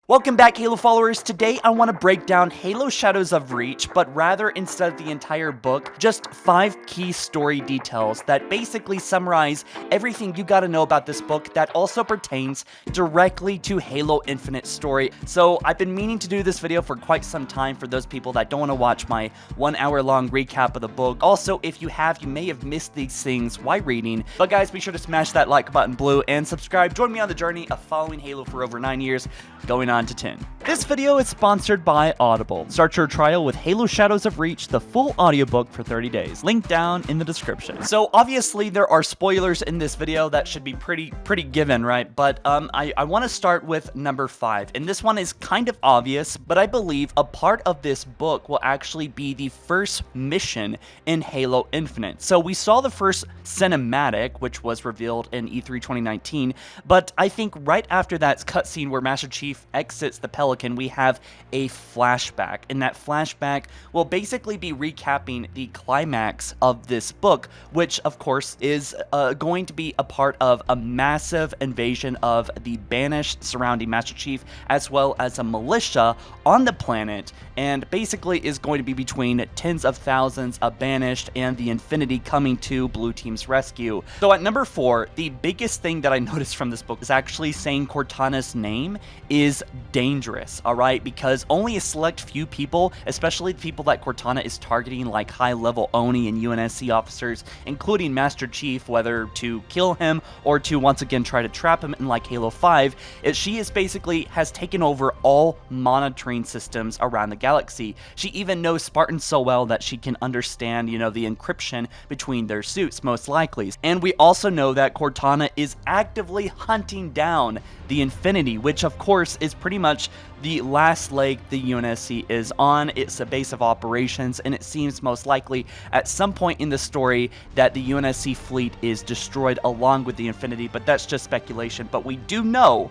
Welcome back, Halo followers. Today I want to break down Halo Shadows of Reach, but rather instead of the entire book, just 5 key story details that basically summarize everything you gotta know about this book that also pertains directly to Halo Infinite's story. So I've been meaning to do this video for quite some time for those people that don't want to watch my 1 hour long recap of the book. Also, if you have, you may have missed these things while reading. But guys, be sure to smash that like button blue and subscribe. Join me on the journey of following Halo for over 9 years, going on to 10. This video is sponsored by Audible. Start your trial with Halo Shadows of Reach, the full audiobook for 30 days. Link down in the description. So obviously there are spoilers in this video that should be pretty given, right? But I want to start with number 5. And this one is kind of obvious, but I believe a part of this book will actually be the first mission in Halo Infinite. So we saw the first cinematic, which was revealed in E3 2019, but I think right after that cutscene where Master Chief exits the Pelican, we have a flashback, and that flashback will basically be recapping the climax of this book, which of course is going to be a part of a massive invasion of the Banished surrounding Master Chief, as well as a militia on the planet, and basically is going to be between tens of thousands of Banished and the Infinity coming to Blue Team's rescue. So at number 4, the biggest thing that I noticed from this book is actually saying Cortana's name is dangerous, alright? Because only a select few people, especially the people that Cortana is targeting, like high-level Oni and UNSC officers, including Master Chief, whether to kill him or to once again try to trap him in like Halo 5, she is basically has taken over all monitoring systems around the galaxy. She even knows Spartans so well that she can understand, you know, the encryption between their suits, most likely. And we also know that Cortana is actively hunting down the Infinity, which of course is pretty much the last leg the UNSC is on. It's a base of operations, and it seems most likely at some point in the story that the UNSC fleet is destroyed along with the Infinity, but that's just speculation. But we do know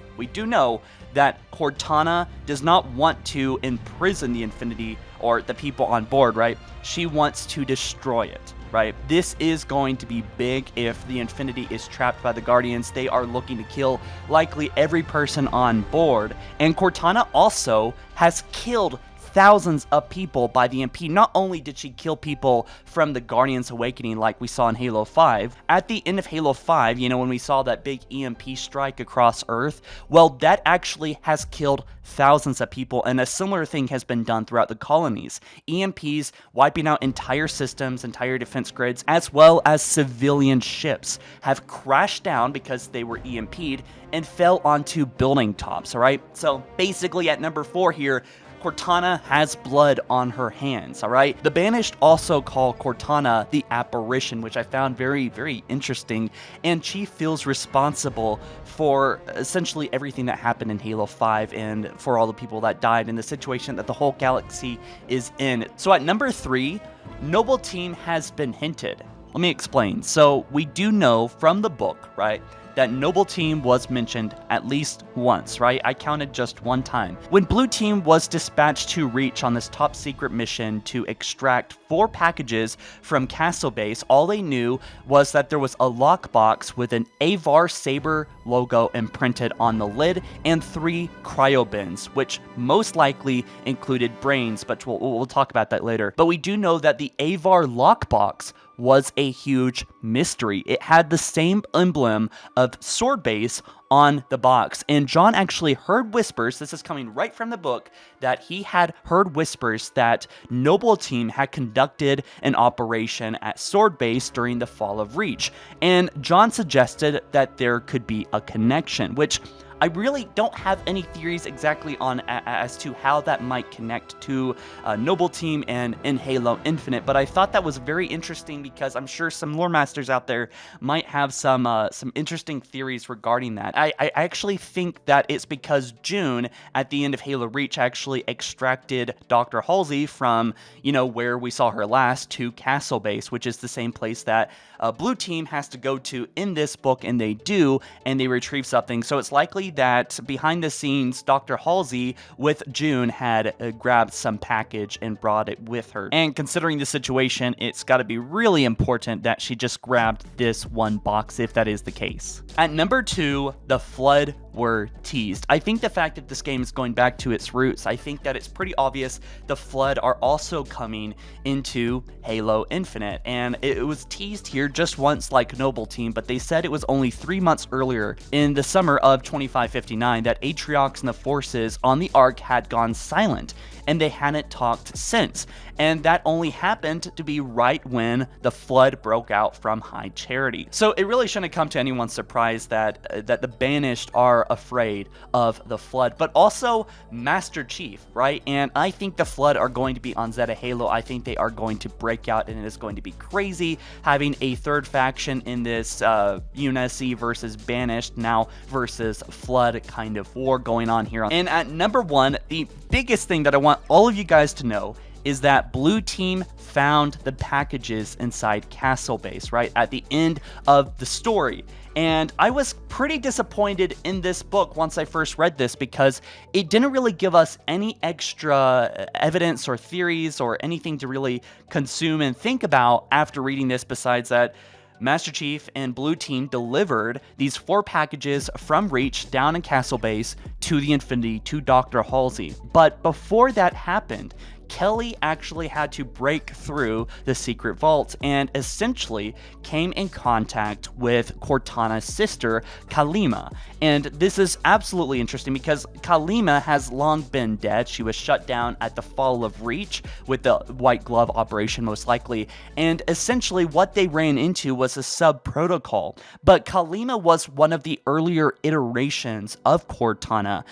that Cortana does not want to imprison the Infinity or the people on board, right? She wants to destroy it, right? This is going to be big if the Infinity is trapped by the Guardians. They are looking to kill likely every person on board. And Cortana also has killed thousands of people by the EMP. Not only did she kill people from the Guardians Awakening like we saw in Halo 5, at the end of Halo 5, you know, when we saw that big EMP strike across Earth, well, that actually has killed thousands of people, and a similar thing has been done throughout the colonies. EMPs wiping out entire systems, entire defense grids, as well as civilian ships have crashed down because they were EMP'd and fell onto building tops, alright? So basically at number 4 here, Cortana has blood on her hands, alright? The Banished also call Cortana the Apparition, which I found very interesting, and Chief feels responsible for essentially everything that happened in Halo 5 and for all the people that died in the situation that the whole galaxy is in. So at number 3, Noble Team has been hinted. Let me explain. So we do know from the book, right, that Noble Team was mentioned at least once, right? I counted just one time. When Blue Team was dispatched to Reach on this top secret mission to extract 4 packages from Castle Base, all they knew was that there was a lockbox with an Avar Saber logo imprinted on the lid and 3 cryobins, which most likely included brains, but we'll talk about that later. But we do know that the Avar lockbox was a huge mystery. It had the same emblem of Sword Base on the box, and John actually heard whispers, this is coming right from the book, that he had heard whispers that Noble Team had conducted an operation at Sword Base during the fall of Reach, and John suggested that there could be a connection, which I really don't have any theories exactly on as to how that might connect to Noble Team and in Halo Infinite, but I thought that was very interesting because I'm sure some lore masters out there might have some interesting theories regarding that. I actually think that it's because June, at the end of Halo Reach, actually extracted Dr. Halsey from, you know, where we saw her last to Castle Base, which is the same place that Blue Team has to go to in this book, and they do, and they retrieve something. So it's likely likely that behind the scenes, Dr. Halsey with June had grabbed some package and brought it with her. And considering the situation, it's got to be really important that she just grabbed this one box, if that is the case. At number 2, the Flood were teased. I think the fact that this game is going back to its roots, I think that it's pretty obvious the Flood are also coming into Halo Infinite, and it was teased here just once like Noble Team, but they said it was only 3 months earlier in the summer of 2559 that Atriox and the forces on the Ark had gone silent, and they hadn't talked since. And that only happened to be right when the Flood broke out from High Charity. So it really shouldn't come to anyone's surprise that the Banished are afraid of the Flood, but also Master Chief, right? And I think the Flood are going to be on Zeta Halo. I think they are going to break out, and it is going to be crazy having a third faction in this UNSC versus Banished now versus Flood kind of war going on here. And at number 1, the biggest thing that I want all of you guys to know is that Blue Team found the packages inside Castle Base, right, at the end of the story. And I was pretty disappointed in this book once I first read this, because it didn't really give us any extra evidence or theories or anything to really consume and think about after reading this, besides that Master Chief and Blue Team delivered these 4 packages from Reach down in Castle Base to the Infinity to Dr. Halsey. But before that happened, Kelly actually had to break through the secret vault and essentially came in contact with Cortana's sister, Kalima. And this is absolutely interesting because Kalima has long been dead. She was shut down at the fall of Reach with the White Glove operation, most likely. And essentially what they ran into was a sub-protocol. But Kalima was one of the earlier iterations of Cortana.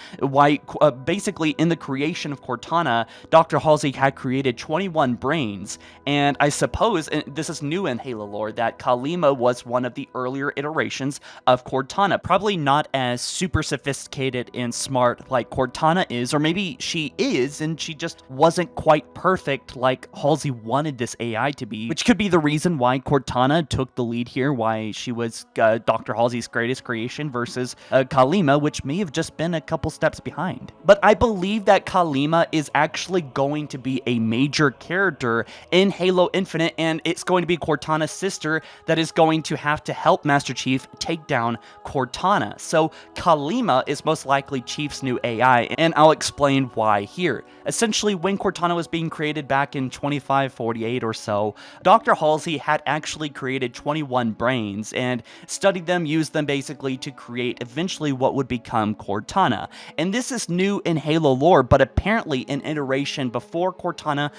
Basically, in the creation of Cortana, Dr. Halsey had created 21 brains, and I suppose, and this is new in Halo lore, that Kalima was one of the earlier iterations of Cortana. Probably not as super sophisticated and smart like Cortana is, or maybe she is, and she just wasn't quite perfect like Halsey wanted this AI to be, which could be the reason why Cortana took the lead here, why she was Dr. Halsey's greatest creation versus Kalima, which may have just been a couple steps behind. But I believe that Kalima is actually going to be a major character in Halo Infinite, and it's going to be Cortana's sister that is going to have to help Master Chief take down Cortana. So Kalima is most likely Chief's new AI, and I'll explain why here. Essentially, when Cortana was being created back in 2548 or so, Dr. Halsey had actually created 21 brains and studied them, used them basically to create eventually what would become Cortana. And this is new in Halo lore, but apparently an iteration before Cortana,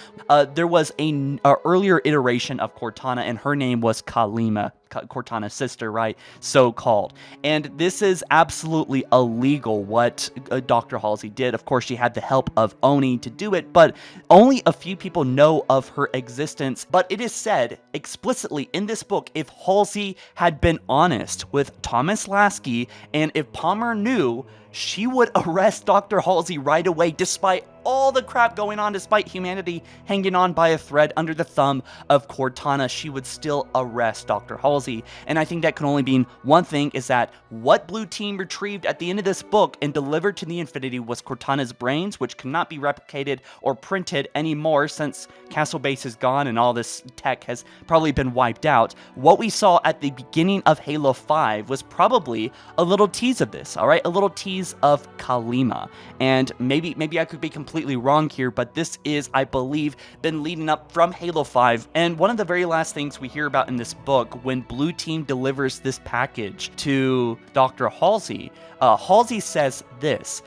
there was a earlier iteration of Cortana, and her name was Kalima. Cortana's sister, right? So called. And this is absolutely illegal what Dr. Halsey did. Of course, she had the help of Oni to do it, but only a few people know of her existence. But it is said explicitly in this book, if Halsey had been honest with Thomas Lasky, and if Palmer knew, she would arrest Dr. Halsey right away, despite all the crap going on, despite humanity hanging on by a thread under the thumb of Cortana. She would still arrest Dr. Halsey. And I think that can only mean one thing, is that what Blue Team retrieved at the end of this book and delivered to the Infinity was Cortana's brains, which cannot be replicated or printed anymore since Castle Base is gone and all this tech has probably been wiped out. What we saw at the beginning of Halo 5 was probably a little tease of this, all right? A little tease of Kalima. And maybe I could be completely wrong here, but this is, I believe, been leading up from Halo 5. And one of the very last things we hear about in this book, when Blue Team delivers this package to Dr. Halsey, Halsey says this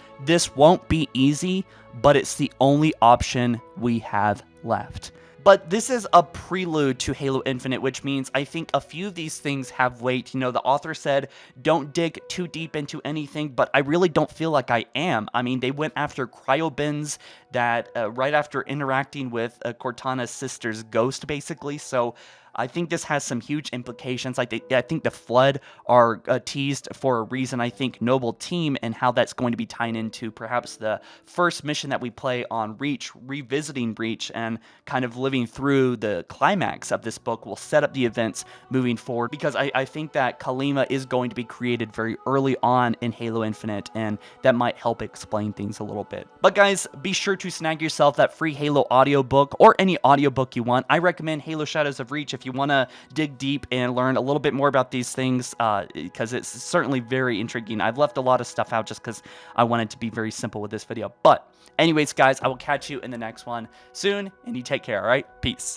won't be easy, but it's the only option we have left. But this is a prelude to Halo Infinite, which means I think a few of these things have weight. You know, the author said, don't dig too deep into anything, but I really don't feel like I am. I mean, they went after cryobins that right after interacting with Cortana's sister's ghost, basically. So I think this has some huge implications. I think the Flood are teased for a reason. I think Noble Team and how that's going to be tying into perhaps the first mission that we play on Reach, revisiting Reach and kind of living through the climax of this book will set up the events moving forward, because I think that Kalima is going to be created very early on in Halo Infinite, and that might help explain things a little bit. But guys, be sure to snag yourself that free Halo audiobook or any audiobook you want. I recommend Halo Shadows of Reach if you want to dig deep and learn a little bit more about these things, because it's certainly very intriguing. I've left a lot of stuff out just because I wanted to be very simple with this video. But anyways, guys, I will catch you in the next one soon, and you take care, all right? Peace.